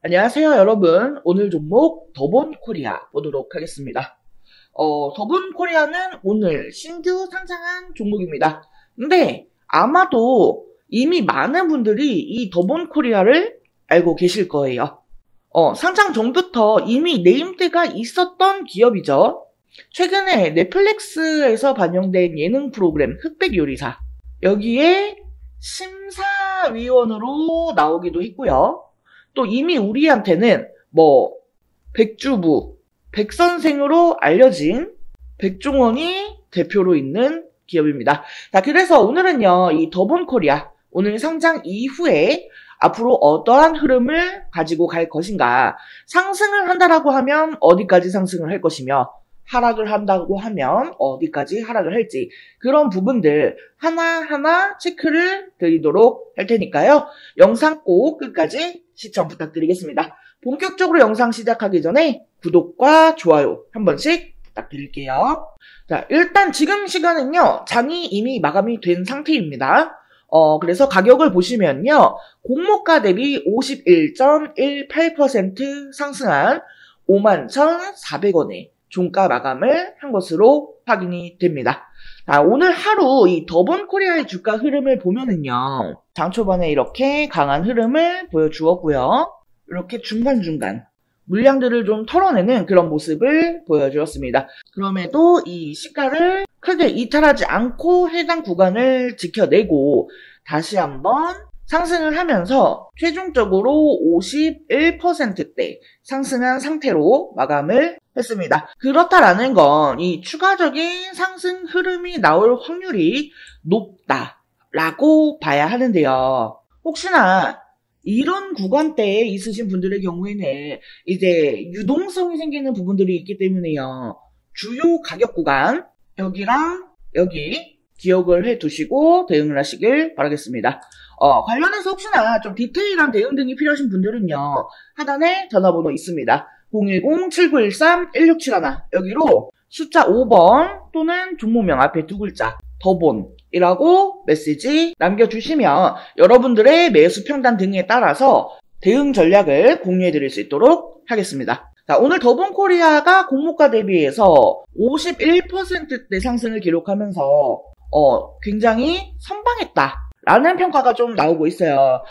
안녕하세요, 여러분. 오늘 종목 더본코리아 보도록 하겠습니다. 더본코리아는 오늘 신규 상장한 종목입니다. 근데 아마도 이미 많은 분들이 이 더본코리아를 알고 계실 거예요. 상장 전부터 이미 네임드가 있었던 기업이죠. 최근에 넷플릭스에서 반영된 예능 프로그램 흑백요리사, 여기에 심사위원으로 나오기도 했고요. 또 이미 우리한테는 백주부, 백선생으로 알려진 백종원이 대표로 있는 기업입니다. 자, 그래서 오늘은요, 이 더본코리아, 오늘 상장 이후에 앞으로 어떠한 흐름을 가지고 갈 것인가, 상승을 한다라고 하면 어디까지 상승을 할 것이며, 하락을 한다고 하면 어디까지 하락을 할지, 그런 부분들 하나하나 체크를 드리도록 할 테니까요. 영상 꼭 끝까지 시청 부탁드리겠습니다. 본격적으로 영상 시작하기 전에 구독과 좋아요 한 번씩 부탁드릴게요. 자, 일단 지금 시간은요, 장이 이미 마감이 된 상태입니다. 그래서 가격을 보시면요, 공모가 대비 51.18% 상승한 51,400원에 종가 마감을 한 것으로 확인이 됩니다. 자, 오늘 하루 이 더본코리아의 주가 흐름을 보면은요, 장 초반에 이렇게 강한 흐름을 보여주었고요. 이렇게 중간중간 물량들을 좀 털어내는 그런 모습을 보여주었습니다. 그럼에도 이 시가를 크게 이탈하지 않고 해당 구간을 지켜내고 다시 한번 상승을 하면서 최종적으로 51%대 상승한 상태로 마감을 했습니다. 그렇다라는 건 이 추가적인 상승 흐름이 나올 확률이 높다라고 봐야 하는데요. 혹시나 이런 구간대에 있으신 분들의 경우에는 이제 유동성이 생기는 부분들이 있기 때문에요. 주요 가격 구간, 여기랑 여기 기억을 해두시고 대응을 하시길 바라겠습니다. 관련해서 혹시나 좀 디테일한 대응 등이 필요하신 분들은요, 하단에 전화번호 있습니다. 010-7913-1671 여기로 숫자 5번 또는 종목명 앞에 두 글자 더본이라고 메시지 남겨주시면 여러분들의 매수 평단 등에 따라서 대응 전략을 공유해 드릴 수 있도록 하겠습니다. 자, 오늘 더본코리아가 공모가 대비해서 51%대 상승을 기록하면서 굉장히 선방했다 라는 평가가 좀 나오고 있어요.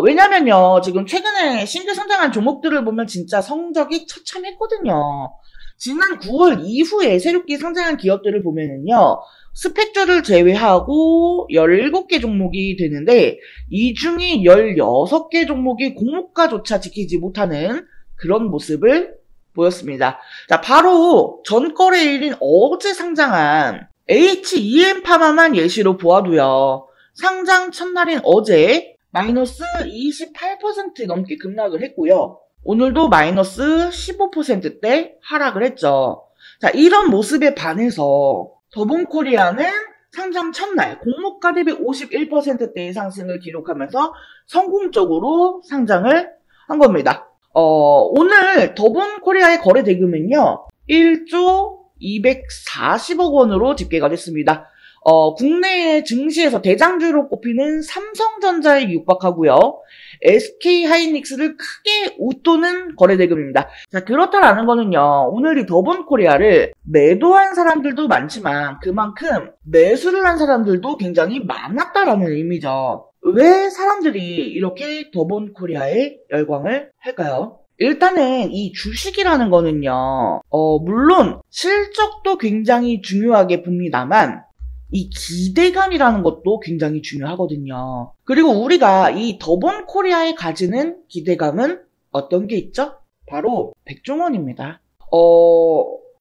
왜냐면요, 지금 최근에 신규 상장한 종목들을 보면 진짜 성적이 처참했거든요. 지난 9월 이후에 새롭게 상장한 기업들을 보면은요, 스펙주를 제외하고 17개 종목이 되는데, 이 중에 16개 종목이 공모가조차 지키지 못하는 그런 모습을 보였습니다. 자, 바로 전거래일인 어제 상장한 HEM파마만 예시로 보아도요, 상장 첫날인 어제 마이너스 28% 넘게 급락을 했고요. 오늘도 마이너스 15%대 하락을 했죠. 자, 이런 모습에 반해서 더본코리아는 상장 첫날 공모가 대비 51%대의 상승을 기록하면서 성공적으로 상장을 한 겁니다. 오늘 더본코리아의 거래 대금은요, 1조 240억 원으로 집계가 됐습니다. 국내 증시에서 대장주로 꼽히는 삼성전자에 육박하고요. SK하이닉스를 크게 웃도는 거래대금입니다. 자, 그렇다라는 거는요, 오늘 이 더본코리아를 매도한 사람들도 많지만 그만큼 매수를 한 사람들도 굉장히 많았다라는 의미죠. 왜 사람들이 이렇게 더본코리아에 열광을 할까요? 일단은 이 주식이라는 거는요, 물론 실적도 굉장히 중요하게 봅니다만 이 기대감이라는 것도 굉장히 중요하거든요. 그리고 우리가 이 더본코리아에 가지는 기대감은 어떤 게 있죠? 바로 백종원입니다.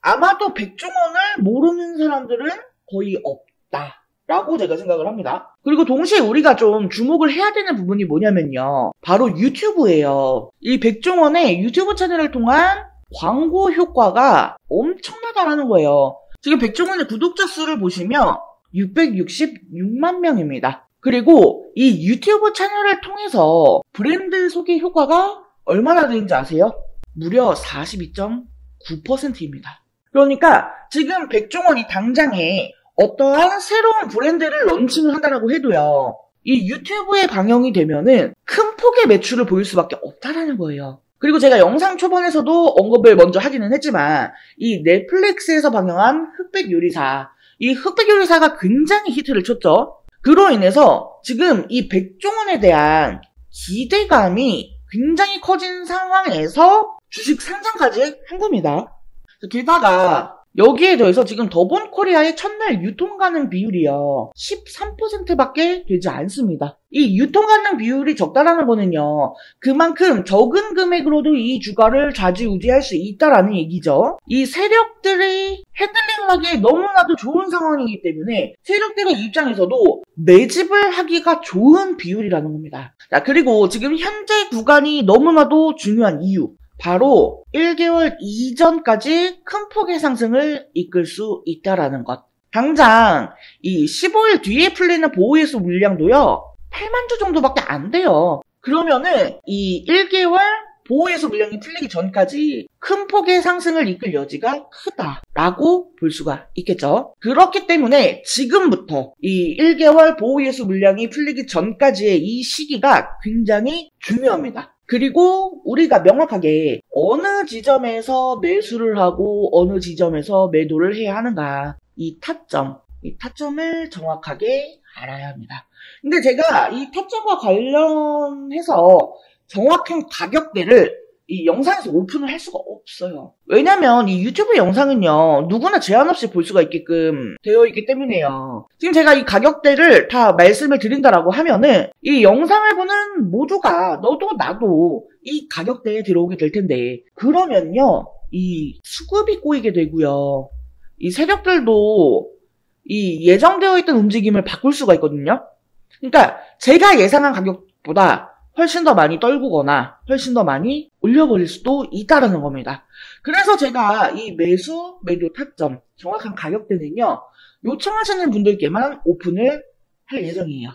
아마도 백종원을 모르는 사람들은 거의 없다라고 제가 생각을 합니다. 그리고 동시에 우리가 좀 주목을 해야 되는 부분이 뭐냐면요, 바로 유튜브예요. 이 백종원의 유튜브 채널을 통한 광고 효과가 엄청나다라는 거예요. 지금 백종원의 구독자 수를 보시면 666만 명입니다. 그리고 이 유튜브 채널을 통해서 브랜드 소개 효과가 얼마나 되는지 아세요? 무려 42.9%입니다. 그러니까 지금 백종원이 당장에 어떠한 새로운 브랜드를 런칭을 한다라고 해도요, 이 유튜브에 방영이 되면은 큰 폭의 매출을 보일 수밖에 없다라는 거예요. 그리고 제가 영상 초반에서도 언급을 먼저 하기는 했지만 이 넷플릭스에서 방영한 흑백 요리사, 이 흑백 요리사가 굉장히 히트를 쳤죠. 그로 인해서 지금 이 백종원에 대한 기대감이 굉장히 커진 상황에서 주식 상장까지 한 겁니다. 게다가 여기에 더해서 지금 더본코리아의 첫날 유통 가능 비율이요 13%밖에 되지 않습니다. 이 유통 가능 비율이 적다라는 거는요 그만큼 적은 금액으로도 이 주가를 좌지우지할 수 있다라는 얘기죠. 이 세력들이 핸들링하기에 너무나도 좋은 상황이기 때문에 세력들의 입장에서도 매집을 하기가 좋은 비율이라는 겁니다. 자, 그리고 지금 현재 구간이 너무나도 중요한 이유, 바로 1개월 이전까지 큰 폭의 상승을 이끌 수 있다라는 것. 당장 이 15일 뒤에 풀리는 보호예수 물량도요 8만 주 정도밖에 안 돼요. 그러면은 이 1개월 보호예수 물량이 풀리기 전까지 큰 폭의 상승을 이끌 여지가 크다라고 볼 수가 있겠죠. 그렇기 때문에 지금부터 이 1개월 보호예수 물량이 풀리기 전까지의 이 시기가 굉장히 중요합니다. 그리고 우리가 명확하게 어느 지점에서 매수를 하고 어느 지점에서 매도를 해야 하는가, 이 타점을 정확하게 알아야 합니다. 근데 제가 이 타점과 관련해서 정확한 가격대를 이 영상에서 오픈을 할 수가 없어요. 왜냐면 이 유튜브 영상은요 누구나 제한 없이 볼 수가 있게끔 되어 있기 때문에요. 지금 제가 이 가격대를 다 말씀을 드린다라고 하면은 이 영상을 보는 모두가 너도 나도 이 가격대에 들어오게 될 텐데, 그러면요 이 수급이 꼬이게 되고요 이 세력들도 이 예정되어 있던 움직임을 바꿀 수가 있거든요. 그러니까 제가 예상한 가격보다 훨씬 더 많이 떨구거나 훨씬 더 많이 올려버릴 수도 있다는 겁니다. 그래서 제가 이 매수, 매도 타점, 정확한 가격대는요 요청하시는 분들께만 오픈을 할 예정이에요.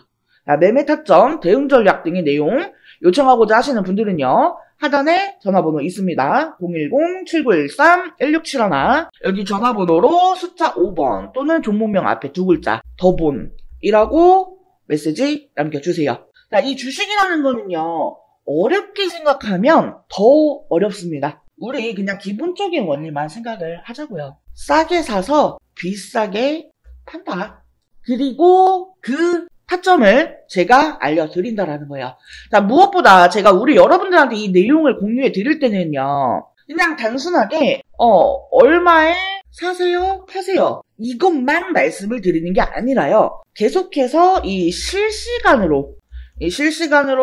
매매 타점, 대응 전략 등의 내용 요청하고자 하시는 분들은요 하단에 전화번호 있습니다. 010-7913-1671 여기 전화번호로 숫자 5번 또는 종목명 앞에 두 글자 더본이라고 메시지 남겨주세요. 자, 이 주식이라는 거는요 어렵게 생각하면 더 어렵습니다. 우리 그냥 기본적인 원리만 생각을 하자고요. 싸게 사서 비싸게 판다. 그리고 그 타점을 제가 알려드린다라는 거예요. 자, 무엇보다 제가 우리 여러분들한테 이 내용을 공유해 드릴 때는요 그냥 단순하게 얼마에 사세요, 파세요 이것만 말씀을 드리는 게 아니라요 계속해서 이 실시간으로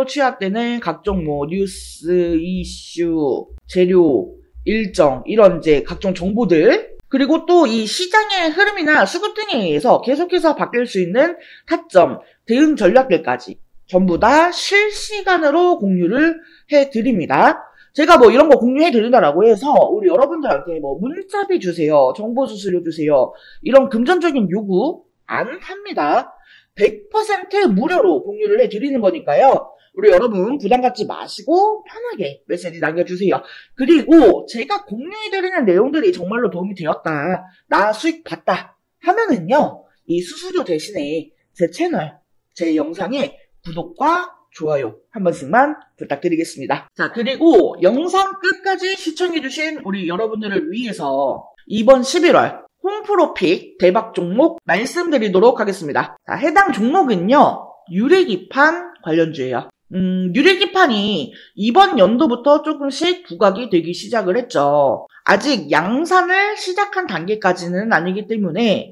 취합되는 각종 뉴스, 이슈, 재료, 일정 이런 이제 각종 정보들, 그리고 또 이 시장의 흐름이나 수급 등에 의해서 계속해서 바뀔 수 있는 타점, 대응 전략들까지 전부 다 실시간으로 공유를 해드립니다. 제가 이런 거 공유해드린다라고 해서 우리 여러분들한테 문자비 주세요, 정보 수수료 주세요 이런 금전적인 요구 안 합니다. 100% 무료로 공유를 해드리는 거니까요. 우리 여러분 부담 갖지 마시고 편하게 메시지 남겨주세요. 그리고 제가 공유해드리는 내용들이 정말로 도움이 되었다, 나 수익 봤다 하면은요 이 수수료 대신에 제 채널, 제 영상에 구독과 좋아요 한 번씩만 부탁드리겠습니다. 자, 그리고 영상 끝까지 시청해주신 우리 여러분들을 위해서 이번 11월 홈프로픽 대박 종목 말씀드리도록 하겠습니다. 자, 해당 종목은요 유리기판 관련주예요. 유리기판이 이번 연도부터 조금씩 부각이 되기 시작을 했죠. 아직 양산을 시작한 단계까지는 아니기 때문에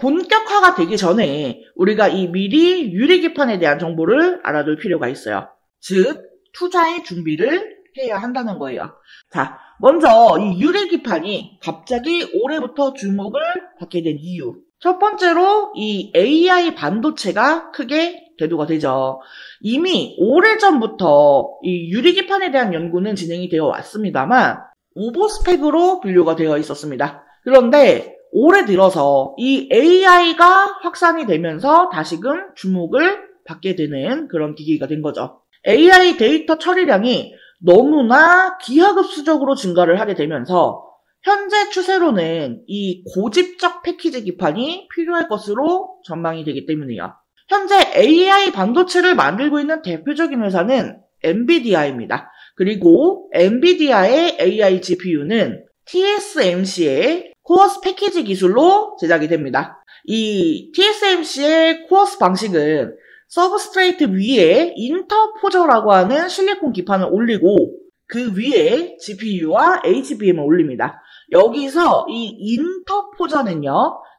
본격화가 되기 전에 우리가 미리 유리기판에 대한 정보를 알아둘 필요가 있어요. 즉 투자의 준비를 해야 한다는 거예요. 자, 먼저 이 유리기판이 갑자기 올해부터 주목을 받게 된 이유, 첫 번째로 이 AI 반도체가 크게 대두가 되죠. 이미 오래전부터 이 유리기판에 대한 연구는 진행이 되어 왔습니다만 오버스펙으로 분류가 되어 있었습니다. 그런데 올해 들어서 이 AI가 확산이 되면서 다시금 주목을 받게 되는 그런 기기가 된 거죠. AI 데이터 처리량이 너무나 기하급수적으로 증가를 하게 되면서 현재 추세로는 이 고집적 패키지 기판이 필요할 것으로 전망이 되기 때문이에요. 현재 AI 반도체를 만들고 있는 대표적인 회사는 엔비디아입니다. 그리고 엔비디아의 AI GPU는 TSMC의 코어스 패키지 기술로 제작이 됩니다. 이 TSMC의 코어스 방식은 서브스트레이트 위에 인터포저라고 하는 실리콘 기판을 올리고 그 위에 GPU와 HBM을 올립니다. 여기서 이 인터포저는요,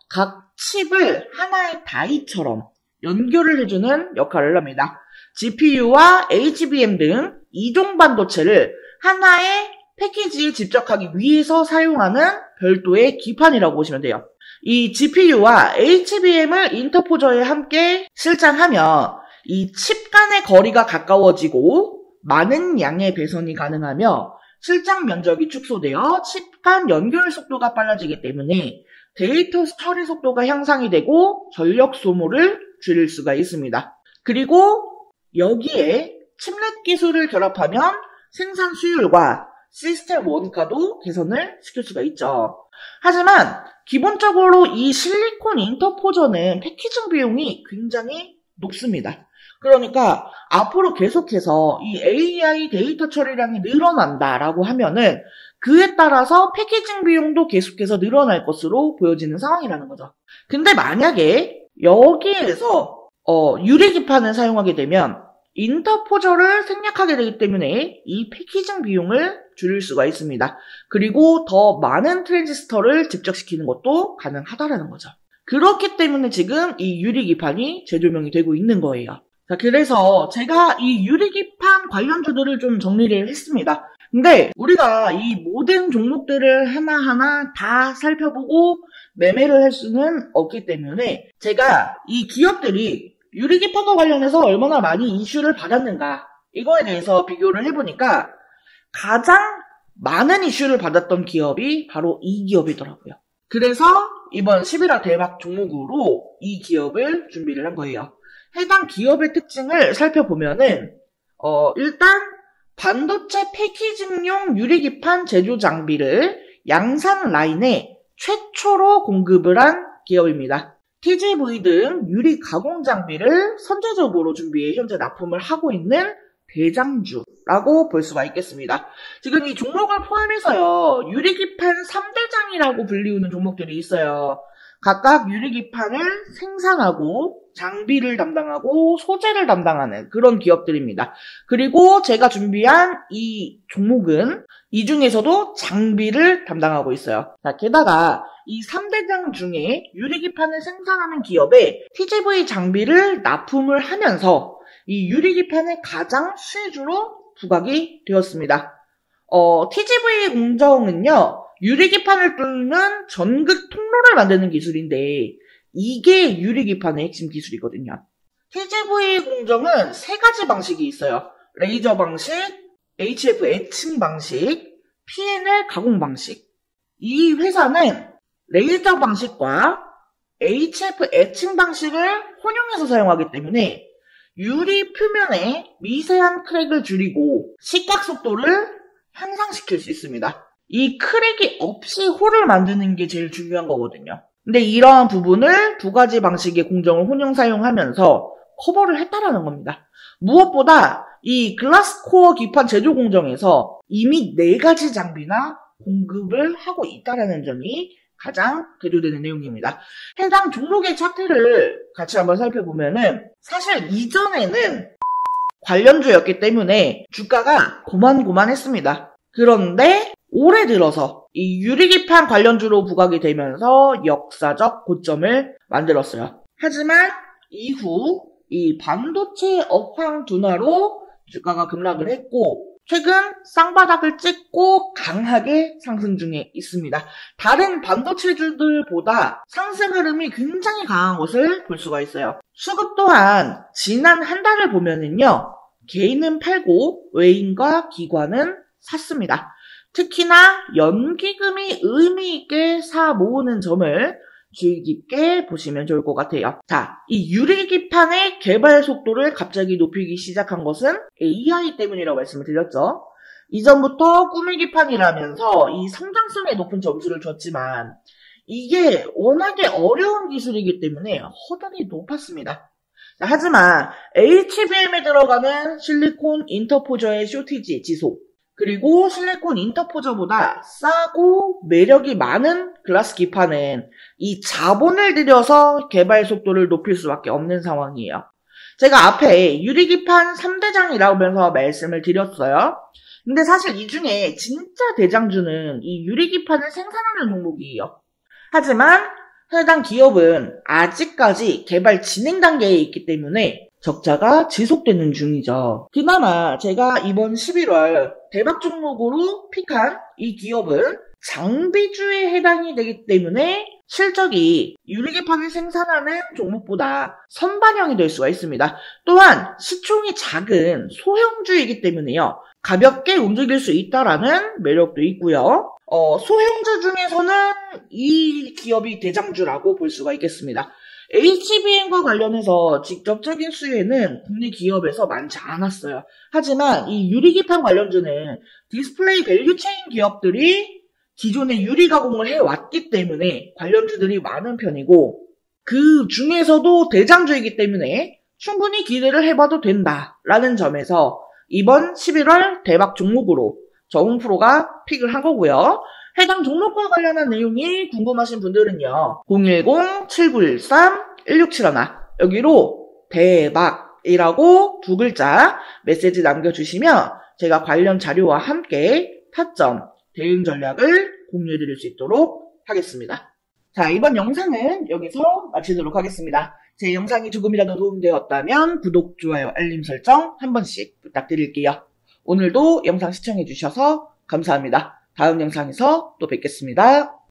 각 칩을 하나의 다이처럼 연결을 해주는 역할을 합니다. GPU와 HBM 등 이종 반도체를 하나의 패키지에 집적하기 위해서 사용하는 별도의 기판이라고 보시면 돼요. 이 GPU와 HBM을 인터포저에 함께 실장하면 이 칩 간의 거리가 가까워지고 많은 양의 배선이 가능하며 실장 면적이 축소되어 칩 간 연결 속도가 빨라지기 때문에 데이터 처리 속도가 향상이 되고 전력 소모를 줄일 수가 있습니다. 그리고 여기에 칩넷 기술을 결합하면 생산 수율과 시스템 원가도 개선을 시킬 수가 있죠. 하지만 기본적으로 이 실리콘 인터포저는 패키징 비용이 굉장히 높습니다. 그러니까 앞으로 계속해서 이 AI 데이터 처리량이 늘어난다라고 하면은 그에 따라서 패키징 비용도 계속해서 늘어날 것으로 보여지는 상황이라는 거죠. 근데 만약에 여기에서 유리기판을 사용하게 되면 인터포저를 생략하게 되기 때문에 이 패키징 비용을 줄일 수가 있습니다. 그리고 더 많은 트랜지스터를 집적시키는 것도 가능하다라는 거죠. 그렇기 때문에 지금 이 유리기판이 재조명이 되고 있는 거예요. 자, 그래서 제가 이 유리기판 관련주들을 좀 정리를 했습니다. 근데 우리가 이 모든 종목들을 하나하나 다 살펴보고 매매를 할 수는 없기 때문에 제가 이 기업들이 유리기판과 관련해서 얼마나 많이 이슈를 받았는가 이거에 대해서 비교를 해보니까 가장 많은 이슈를 받았던 기업이 바로 이 기업이더라고요. 그래서 이번 11화 대박 종목으로 이 기업을 준비를 한 거예요. 해당 기업의 특징을 살펴보면은 일단 반도체 패키징용 유리기판 제조 장비를 양산 라인에 최초로 공급을 한 기업입니다. TGV 등 유리 가공 장비를 선제적으로 준비해 현재 납품을 하고 있는 대장주라고 볼 수가 있겠습니다. 지금 이 종목을 포함해서요, 유리기판 3대장이라고 불리우는 종목들이 있어요. 각각 유리기판을 생산하고 장비를 담당하고 소재를 담당하는 그런 기업들입니다. 그리고 제가 준비한 이 종목은 이 중에서도 장비를 담당하고 있어요. 자, 게다가 이 3대장 중에 유리기판을 생산하는 기업에 TGV 장비를 납품을 하면서 이 유리기판의 가장 수혜주로 부각이 되었습니다. TGV 공정은요, 유리기판을 뚫는 전극 통로를 만드는 기술인데 이게 유리기판의 핵심 기술이거든요. TGV 공정은 세 가지 방식이 있어요. 레이저 방식, HF 애칭 방식, PNL 가공 방식. 이 회사는 레이저 방식과 HF 애칭 방식을 혼용해서 사용하기 때문에 유리 표면에 미세한 크랙을 줄이고 시각 속도를 향상시킬 수 있습니다. 이 크랙이 없이 홀을 만드는 게 제일 중요한 거거든요. 근데 이러한 부분을 두 가지 방식의 공정을 혼용 사용하면서 커버를 했다라는 겁니다. 무엇보다 이 글라스코어 기판 제조 공정에서 이미 4가지 장비나 공급을 하고 있다라는 점이 가장 대조되는 내용입니다. 해당 종목의 차트를 같이 한번 살펴보면은 사실 이전에는 관련주였기 때문에 주가가 고만고만했습니다. 그런데 올해 들어서 이 유리기판 관련주로 부각이 되면서 역사적 고점을 만들었어요. 하지만 이후 이 반도체 업황 둔화로 주가가 급락을 했고 최근 쌍바닥을 찍고 강하게 상승 중에 있습니다. 다른 반도체주들보다 상승 흐름이 굉장히 강한 것을 볼 수가 있어요. 수급 또한 지난 한 달을 보면은요, 개인은 팔고 외인과 기관은 샀습니다. 특히나 연기금이 의미 있게 사 모으는 점을 주의 깊게 보시면 좋을 것 같아요. 자, 이 유리기판의 개발 속도를 갑자기 높이기 시작한 것은 AI 때문이라고 말씀을 드렸죠. 이전부터 꾸미기판이라면서 이 성장성에 높은 점수를 줬지만 이게 워낙에 어려운 기술이기 때문에 허들이 높았습니다. 자, 하지만 HBM에 들어가는 실리콘 인터포저의 쇼티지 지속, 그리고 실리콘 인터포저보다 싸고 매력이 많은 글라스 기판은 이 자본을 들여서 개발 속도를 높일 수밖에 없는 상황이에요. 제가 앞에 유리기판 3대장이라면서 말씀을 드렸어요. 근데 사실 이 중에 진짜 대장주는 이 유리기판을 생산하는 종목이에요. 하지만 해당 기업은 아직까지 개발 진행 단계에 있기 때문에 적자가 지속되는 중이죠. 그나마 제가 이번 11월 대박 종목으로 픽한 이 기업은 장비주에 해당이 되기 때문에 실적이 유리기판을 생산하는 종목보다 선반영이 될 수가 있습니다. 또한 시총이 작은 소형주이기 때문에요. 가볍게 움직일 수 있다라는 매력도 있고요. 소형주 중에서는 이 기업이 대장주라고 볼 수가 있겠습니다. HBM과 관련해서 직접적인 수혜는 국내 기업에서 많지 않았어요. 하지만 이 유리기판 관련주는 디스플레이 밸류체인 기업들이 기존에 유리 가공을 해왔기 때문에 관련주들이 많은 편이고 그 중에서도 대장주이기 때문에 충분히 기대를 해봐도 된다라는 점에서 이번 11월 대박 종목으로 정웅프로가 픽을 한 거고요. 해당 종목과 관련한 내용이 궁금하신 분들은요. 010-7913-1671 여기로 대박이라고 두 글자 메시지 남겨주시면 제가 관련 자료와 함께 타점, 대응 전략을 공유해드릴 수 있도록 하겠습니다. 자, 이번 영상은 여기서 마치도록 하겠습니다. 제 영상이 조금이라도 도움되었다면 구독, 좋아요, 알림 설정 한 번씩 부탁드릴게요. 오늘도 영상 시청해주셔서 감사합니다. 다음 영상에서 또 뵙겠습니다.